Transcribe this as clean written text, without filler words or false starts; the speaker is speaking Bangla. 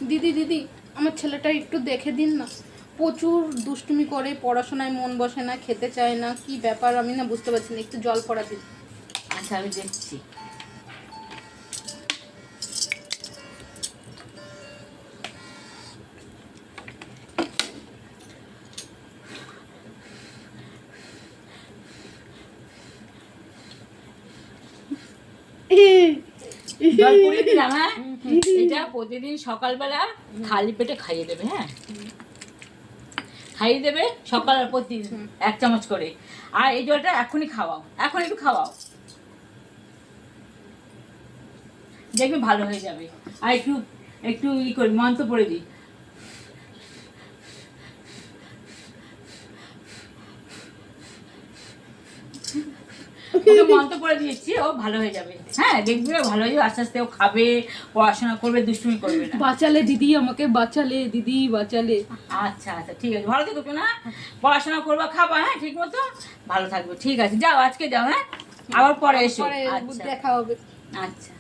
দিদি দিদি আমার ছেলেটা একটু দেখে দিন না, প্রচুর দুষ্টুমি করে, পড়াশোনায় মন বসে না, খেতে চায় না, কি ব্যাপার আমি না বুঝতে পারছি না, একটু জল পড়া দিন। আচ্ছা আমি দেখছি। জল পড়িয়ে দিলাম। হ্যাঁ, এটা প্রতিদিন সকালবেলা খালি পেটে খাইয়ে দেবে। হ্যাঁ, খাইয়ে দেবে সকাল আর প্রতিদিন 1 চামচ করে। আর এই জলটা এখনই খাওয়াও, এখন একটু খাওয়াও, দেখবে ভালো হয়ে যাবে। আর একটু একটু করি, মন্ত্র পড়ে দিই। ওকে মন্ত্র পড়ে দিয়েছি, ও ভালো হয়ে যাবে। হ্যাঁ, দেখবে ভালো হয়ে যাবে, আস্তে আস্তে ও খাবে, পড়াশোনা করবে, দুষ্টুমি করবে না। বাঁচালে দিদি, আমাকে বাঁচালে দিদি, বাঁচালে। আচ্ছা আচ্ছা ঠিক আছে, ভালো থেকো না, পড়াশোনা করবা, খাবা, হ্যাঁ ঠিক মতো, ভালো থাকবে। ঠিক আছে, যাও আজকে যাও। হ্যাঁ, আবার পরে এসো। পরে আচ্ছা দেখা হবে। আচ্ছা।